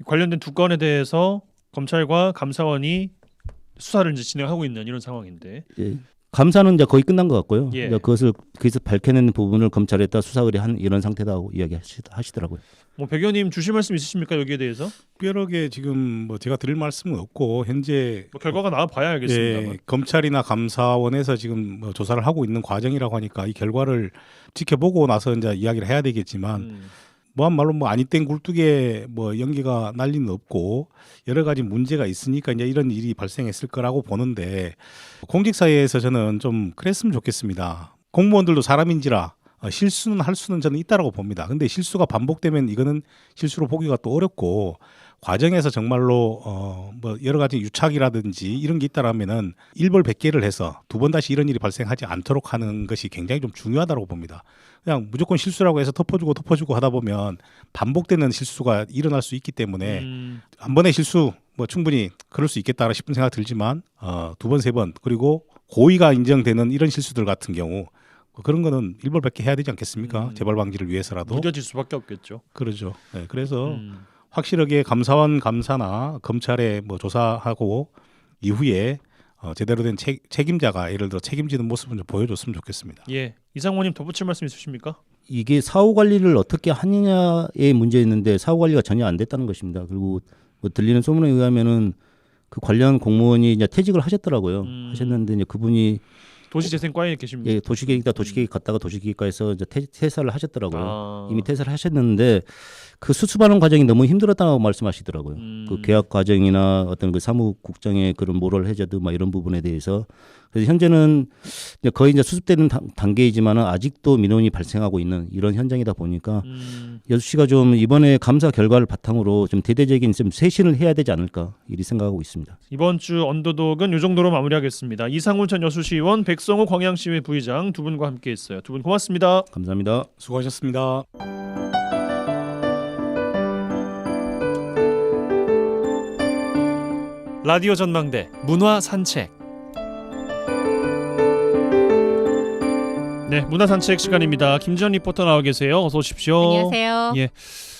관련된 두 건에 대해서 검찰과 감사원이 수사를 이제 진행하고 있는 이런 상황인데. 예. 감사는 이제 거의 끝난 것 같고요. 예. 이제 그것을 거기서 밝혀내는 부분을 검찰에다 수사 의뢰한 이런 상태다고 이야기하시더라고요. 뭐 백 의원님 주실 말씀 있으십니까 여기에 대해서? 특별하게 지금 뭐 제가 드릴 말씀은 없고 현재 뭐 결과가 나와 봐야 알겠습니다. 예, 검찰이나 감사원에서 지금 뭐 조사를 하고 있는 과정이라고 하니까 이 결과를 지켜보고 나서 이제 이야기를 해야 되겠지만 뭐한 말로 뭐 아니 땡 굴뚝에 뭐 연기가 날 리는 없고 여러 가지 문제가 있으니까 이제 이런 일이 발생했을 거라고 보는데 공직사회에서 저는 좀 그랬으면 좋겠습니다. 공무원들도 사람인지라 실수는 할 수는 저는 있다라고 봅니다. 근데 실수가 반복되면 이거는 실수로 보기가 또 어렵고 과정에서 정말로 뭐 여러 가지 유착이라든지 이런 게 있다라면은 일벌백계를 해서 두 번 다시 이런 일이 발생하지 않도록 하는 것이 굉장히 좀 중요하다고 봅니다. 그냥 무조건 실수라고 해서 덮어주고 하다 보면 반복되는 실수가 일어날 수 있기 때문에 한 번의 실수 뭐 충분히 그럴 수 있겠다 싶은 생각 들지만 두 번, 세 번 그리고 고의가 인정되는 이런 실수들 같은 경우 그런 거는 일벌백계 해야 되지 않겠습니까? 재발 방지를 위해서라도. 무뎌질 수밖에 없겠죠. 그러죠. 네, 그래서 확실하게 감사원 감사나 검찰에 뭐 조사하고 이후에 제대로 된 책임자가 예를 들어 책임지는 모습을 좀 보여줬으면 좋겠습니다. 예, 이상호님 덧붙일 말씀 있으십니까? 이게 사후 관리를 어떻게 하느냐의 문제였는데 사후 관리가 전혀 안 됐다는 것입니다. 그리고 뭐 들리는 소문에 의하면은 그 관련 공무원이 이제 퇴직을 하셨더라고요. 하셨는데 이제 그분이 도시재생과에 계십니다. 예, 도시계획 갔다가 도시계획과에서 이제 퇴사를 하셨더라고요. 아. 이미 퇴사를 하셨는데 그 수습하는 과정이 너무 힘들었다고 말씀하시더라고요. 그 계약 과정이나 어떤 그 사무국장의 그런 모럴 해저드 막 이런 부분에 대해서 그래서 현재는 이제 거의 이제 수습되는 단계이지만은 아직도 민원이 발생하고 있는 이런 현장이다 보니까 여수시가 좀 이번에 감사 결과를 바탕으로 좀 대대적인 좀 쇄신을 해야 되지 않을까 이리 생각하고 있습니다. 이번 주 언더독은 이 정도로 마무리하겠습니다. 이상훈 전 여수시의원, 백성호 광양시의회 부의장 두 분과 함께했어요. 두 분 고맙습니다. 감사합니다. 수고하셨습니다. 라디오 전망대 문화 산책. 네, 문화 산책 시간입니다. 김지연 리포터 나와 계세요. 어서 오십시오. 안녕하세요. 예.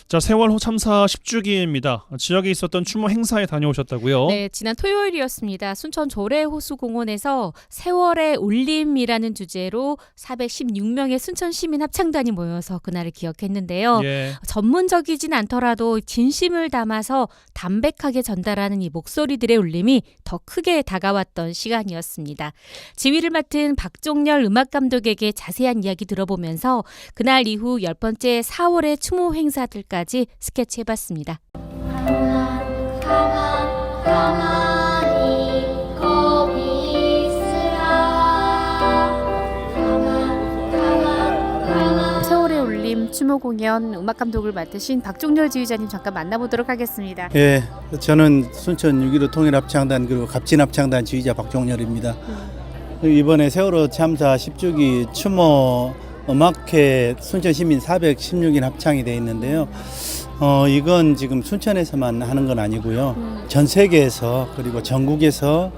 자, 세월호 참사 10주기입니다. 지역에 있었던 추모 행사에 다녀오셨다고요? 네, 지난 토요일이었습니다. 순천 조례호수공원에서 세월의 울림이라는 주제로 416명의 순천 시민 합창단이 모여서 그날을 기억했는데요. 예. 전문적이진 않더라도 진심을 담아서 담백하게 전달하는 이 목소리들의 울림이 더 크게 다가왔던 시간이었습니다. 지휘를 맡은 박종렬 음악감독에게 자세한 이야기 들어보면서 그날 이후 10번째 4월의 추모 행사들까지 스케치해봤습니다. 가만히 거기 있으라. 세월의 울림 추모 공연 음악감독을 맡으신 박종렬 지휘자님 잠깐 만나보도록 하겠습니다. 예, 저는 순천 6.15 통일합창단 그리고 갑진합창단 지휘자 박종렬입니다. 이번에 세월호 참사 10주기 추모 음악회 순천 시민 416인 합창이 되어 있는데요. 이건 지금 순천에서만 하는 건 아니고요. 전 세계에서 그리고 전국에서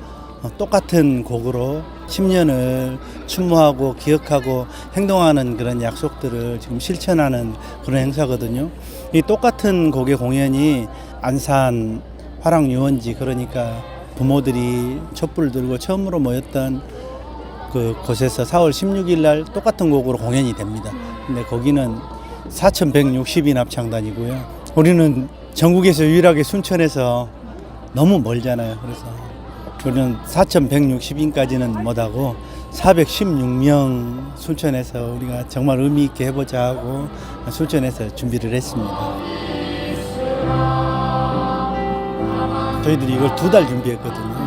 똑같은 곡으로 10년을 추모하고 기억하고 행동하는 그런 약속들을 지금 실천하는 그런 행사거든요. 이 똑같은 곡의 공연이 안산 화랑유원지 그러니까 부모들이 촛불 들고 처음으로 모였던 그 곳에서 4월 16일 날 똑같은 곡으로 공연이 됩니다. 근데 거기는 4,160인 합창단이고요. 우리는 전국에서 유일하게 순천에서 너무 멀잖아요. 그래서 우리는 4,160인까지는 못하고 416명 순천에서 우리가 정말 의미 있게 해보자 하고 순천에서 준비를 했습니다. 저희들이 이걸 2달 준비했거든요.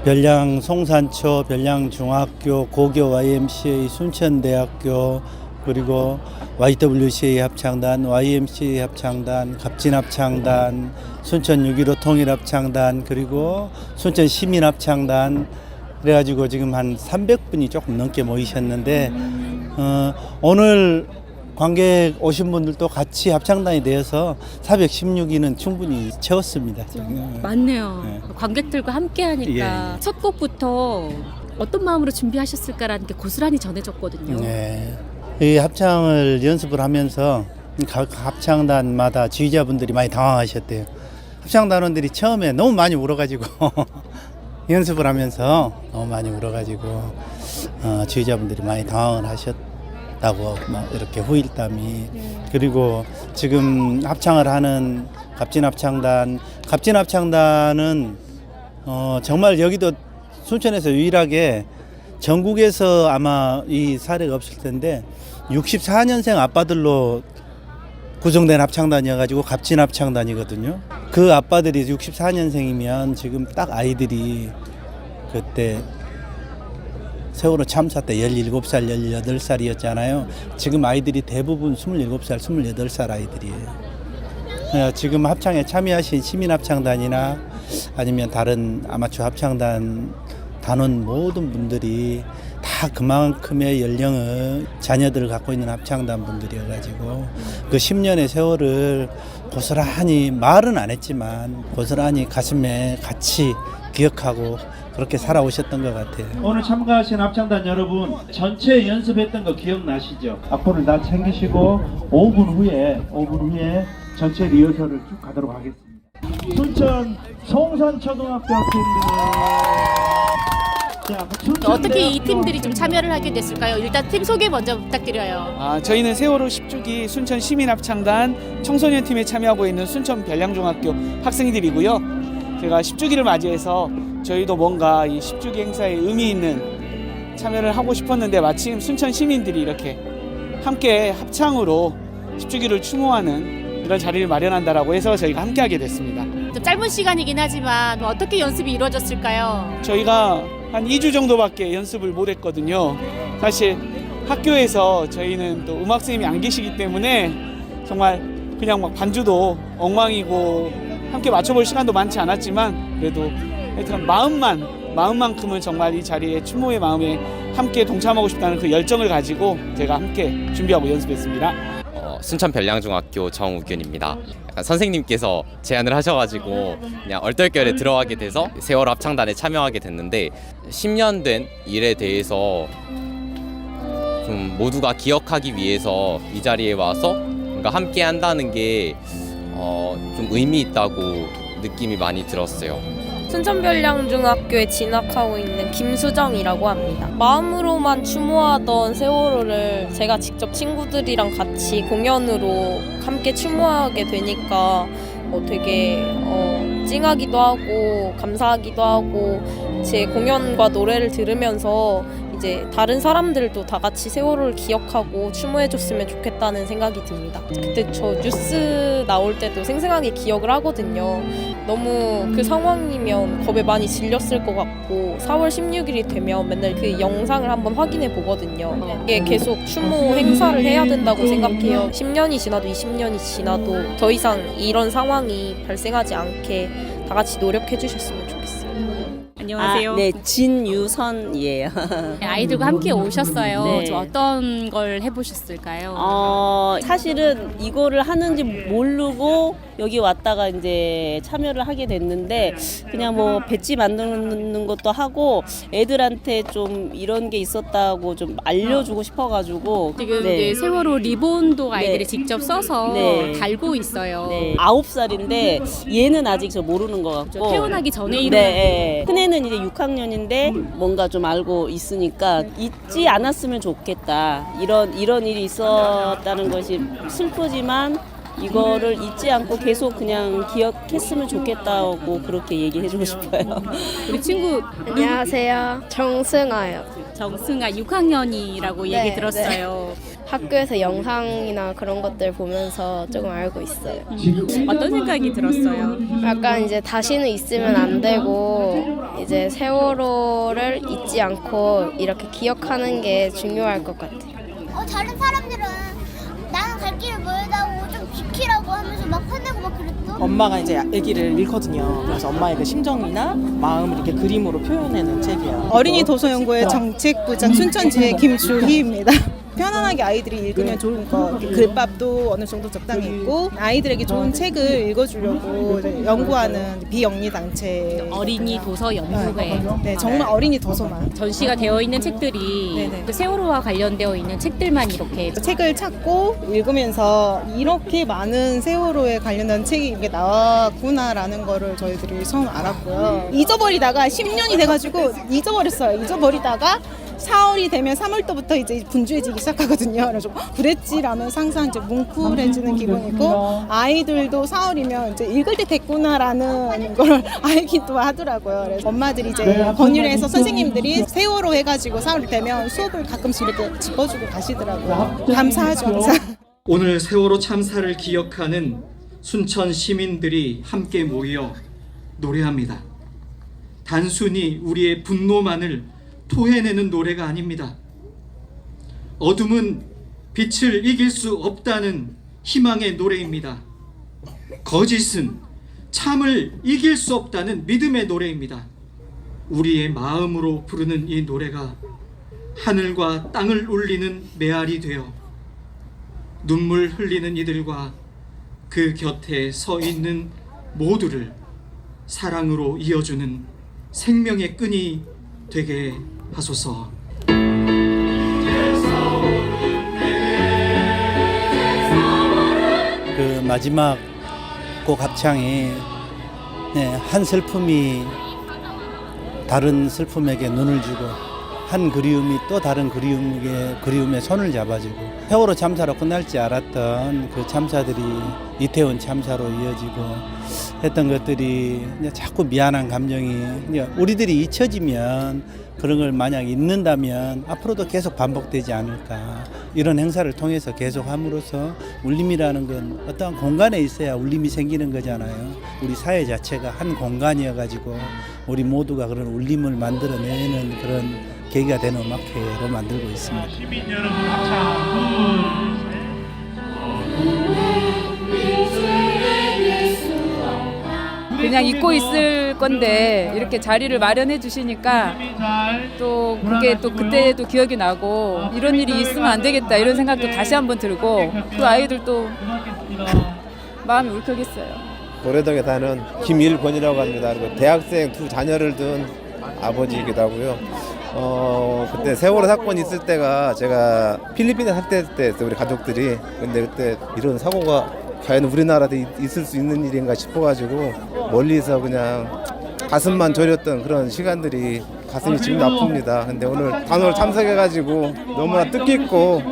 별량 송산초, 별량 중학교, 고교 YMCA, 순천대학교, 그리고 YWCA 합창단, YMCA 합창단, 갑진 합창단, 순천 6.15 통일 합창단, 그리고 순천 시민 합창단. 그래가지고 지금 한 300분이 조금 넘게 모이셨는데 오늘 관객 오신 분들도 같이 합창단이 되어서 416인은 충분히 채웠습니다. 맞네요. 네. 관객들과 함께 하니까 예. 첫 곡부터 어떤 마음으로 준비하셨을까라는 게 고스란히 전해졌거든요. 네. 이 합창을 연습을 하면서 각 합창단마다 지휘자분들이 많이 당황하셨대요. 합창단원들이 처음에 너무 많이 울어가지고 연습을 하면서 너무 많이 울어가지고 지휘자분들이 많이 당황을 하셨다고 막 이렇게 후일담이. 그리고 지금 합창을 하는 갑진합창단은 정말 여기도 순천에서 유일하게 전국에서 아마 이 사례가 없을 텐데 64년생 아빠들로 구성된 합창단이어가지고 갑진합창단이거든요. 그 아빠들이 64년생이면 지금 딱 아이들이 그때 세월호 참사 때 17살, 18살이었잖아요. 지금 아이들이 대부분 27살, 28살 아이들이에요. 지금 합창에 참여하신 시민합창단이나 아니면 다른 아마추어 합창단 단원 모든 분들이 다 그만큼의 연령의 자녀들을 갖고 있는 합창단 분들이어가지고 그 10년의 세월을 고스란히 말은 안 했지만 고스란히 가슴에 같이 기억하고 그렇게 살아오셨던 것 같아요. 오늘 참가하신 합창단 여러분 전체 연습했던 거 기억나시죠? 악보를 다 챙기시고 5분 후에 전체 리허설을 쭉 가도록 하겠습니다. 순천 송산초등학교 학생들. 어떻게 이 팀들이 좀 참여를 하게 됐을까요? 일단 팀 소개 먼저 부탁드려요. 저희는 세월호 10주기 순천 시민합창단 청소년팀에 참여하고 있는 순천 별량중학교 학생들이고요. 제가 10주기를 맞이해서 저희도 뭔가 이 10주기 행사에 의미 있는 참여를 하고 싶었는데 마침 순천 시민들이 이렇게 함께 합창으로 10주기를 추모하는 이런 자리를 마련한다라고 해서 저희가 함께하게 됐습니다. 좀 짧은 시간이긴 하지만 어떻게 연습이 이루어졌을까요? 저희가 한 2주 정도밖에 연습을 못 했거든요. 사실 학교에서 저희는 또 음악 선생님이 안 계시기 때문에 정말 그냥 막 반주도 엉망이고 함께 맞춰볼 시간도 많지 않았지만 그래도 하여튼 마음만큼은 정말 이 자리에 추모의 마음에 함께 동참하고 싶다는 그 열정을 가지고 제가 함께 준비하고 연습했습니다. 순천 별량중학교 정우균입니다. 약간 선생님께서 제안을 하셔가지고 그냥 얼떨결에 들어가게 돼서 세월호 합창단에 참여하게 됐는데 10년 된 일에 대해서 좀 모두가 기억하기 위해서 이 자리에 와서 뭔가 함께 한다는 게 좀 의미 있다고 느낌이 많이 들었어요. 순천별량중학교에 진학하고 있는 김수정이라고 합니다. 마음으로만 추모하던 세월호를 제가 직접 친구들이랑 같이 공연으로 함께 추모하게 되니까 되게 찡하기도 하고 감사하기도 하고 제 공연과 노래를 들으면서 이제 다른 사람들도 다 같이 세월호를 기억하고 추모해줬으면 좋겠다는 생각이 듭니다. 그때 저 뉴스 나올 때도 생생하게 기억을 하거든요. 너무 그 상황이면 겁에 많이 질렸을 것 같고 4월 16일이 되면 맨날 그 영상을 한번 확인해 보거든요. 이게 계속 추모 행사를 해야 된다고 생각해요. 10년이 지나도 20년이 지나도 더 이상 이런 상황이 발생하지 않게 다 같이 노력해 주셨으면 좋겠어요. 안녕하세요. 네, 진유선이에요. 아이들과 함께 오셨어요. 네. 좀 어떤 걸 해보셨을까요? 사실은 이거를 하는지 모르고 여기 왔다가 이제 참여를 하게 됐는데 그냥 뭐 배지 만드는 것도 하고 애들한테 좀 이런 게 있었다고 좀 알려주고 싶어가지고 지금 네. 이제 세월호 리본도 아이들이 네. 직접 써서 네. 달고 있어요. 네. 9살인데 얘는 아직 저 모르는 것 같고 태어나기 전에 일어난 네. 큰애는 이제 6학년인데 뭔가 좀 알고 있으니까 잊지 않았으면 좋겠다. 이런 일이 있었다는 것이 슬프지만 이거를 잊지 않고 계속 그냥 기억했으면 좋겠다고 그렇게 얘기해주고 싶어요. 우리 친구 안녕하세요. 정승아요. 정승아 6학년이라고 네, 얘기 들었어요. 학교에서 영상이나 그런 것들 보면서 조금 알고 있어요. 어떤 생각이 들었어요? 약간 이제 다시는 있으면 안 되고 이제 세월호를 잊지 않고 이렇게 기억하는 게 중요할 것 같아요. 다른 사람들은 나는 갈 길을 멀다고 좀 지키라고 하면서 막 화내고 막 그랬어. 엄마가 이제 아기를 잃거든요. 그래서 엄마의 그 심정이나 마음을 이렇게 그림으로 표현해낸 책이에요. 어린이 도서연구회 정책부장 순천지의 김주희입니다. 편안하게 아이들이 읽으면 좋은 거, 글밥도 어느 정도 적당히 있고 아이들에게 좋은 책을 읽어주려고 연구하는 비영리 단체 어린이 도서 연구회. 네, 정말 어린이 도서만 전시가 되어 있는 책들이 그 세월호와 관련되어 있는 책들만 이렇게 책을 찾고 읽으면서 이렇게 많은 세월호에 관련된 책이 이렇게 나왔구나라는 거를 저희들이 처음 알았고요. 잊어버리다가 10년이 돼가지고 잊어버렸어요. 잊어버리다가 4월이 되면 3월부터 이제 분주해지기 시작하거든요. 그래서 그랬지라면서 항상 이제 뭉클해지는 기분이고 아이들도 4월이면 이제 읽을 때 됐구나라는 걸 알기도 하더라고요. 그래서 엄마들이 이제 권유해서 선생님들이 세월호 해가지고 4월이 되면 수업을 가끔씩 이렇게 짚어주고 가시더라고요. 감사하죠, 항상. 오늘 세월호 참사를 기억하는 순천 시민들이 함께 모여 노래합니다. 단순히 우리의 분노만을 토해내는 노래가 아닙니다. 어둠은 빛을 이길 수 없다는 희망의 노래입니다. 거짓은 참을 이길 수 없다는 믿음의 노래입니다. 우리의 마음으로 부르는 이 노래가 하늘과 땅을 울리는 메아리 되어 눈물 흘리는 이들과 그 곁에 서 있는 모두를 사랑으로 이어주는 생명의 끈이 되게 하소서. 그 마지막 곡 합창이 한 슬픔이 다른 슬픔에게 눈을 주고 한 그리움이 또 다른 그리움에 손을 잡아주고 세월호 참사로 끝날지 알았던 그 참사들이 이태원 참사로 이어지고 했던 것들이 이제 자꾸 미안한 감정이 이제 우리들이 잊혀지면 그런 걸 만약 잊는다면 앞으로도 계속 반복되지 않을까. 이런 행사를 통해서 계속 함으로써 울림이라는 건 어떠한 공간에 있어야 울림이 생기는 거잖아요. 우리 사회 자체가 한 공간이어 가지고 우리 모두가 그런 울림을 만들어내는 그런 계기가 되는 음악회로 만들고 있습니다. 시민 여러분 합창 그냥 잊고 있을 건데 이렇게 자리를 마련해 주시니까 또 그게 또 그때도 기억이 나고 이런 일이 있으면 안 되겠다 이런 생각도 다시 한번 들고 또 아이들도 마음이 울컥했어요. 고려동에 사는 김일권이라고 합니다. 그리고 대학생 두 자녀를 둔 아버지이기도 하고요. 그때 세월호 사건이 있을 때가 제가 필리핀에 살 때였어요. 우리 가족들이. 근데 그때 이런 사고가 과연 우리나라도 있을 수 있는 일인가 싶어가지고 멀리서 그냥 가슴만 저렸던 그런 시간들이 가슴이 지금 아픕니다. 근데 오늘 단원을 참석해가지고 너무나 뜻깊고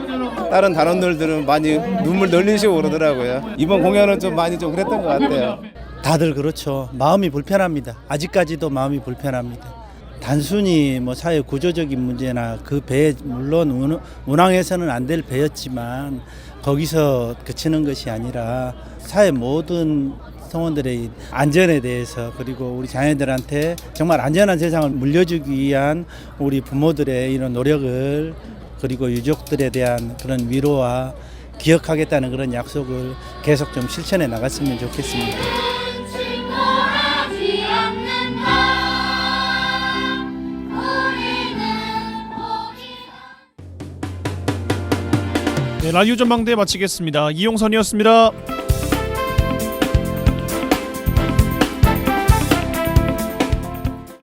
다른 단원들은 많이 눈물 흘리시고 그러더라고요. 이번 공연은 좀 많이 좀 그랬던 것 같아요. 다들 그렇죠. 마음이 불편합니다. 아직까지도 마음이 불편합니다. 단순히 뭐 사회 구조적인 문제나 그 배 물론 운항해서는 안 될 배였지만 거기서 그치는 것이 아니라 사회 모든 성원들의 안전에 대해서 그리고 우리 자녀들한테 정말 안전한 세상을 물려주기 위한 우리 부모들의 이런 노력을 그리고 유족들에 대한 그런 위로와 기억하겠다는 그런 약속을 계속 좀 실천해 나갔으면 좋겠습니다. 네, 라디오 전망대 마치겠습니다. 이용선이었습니다.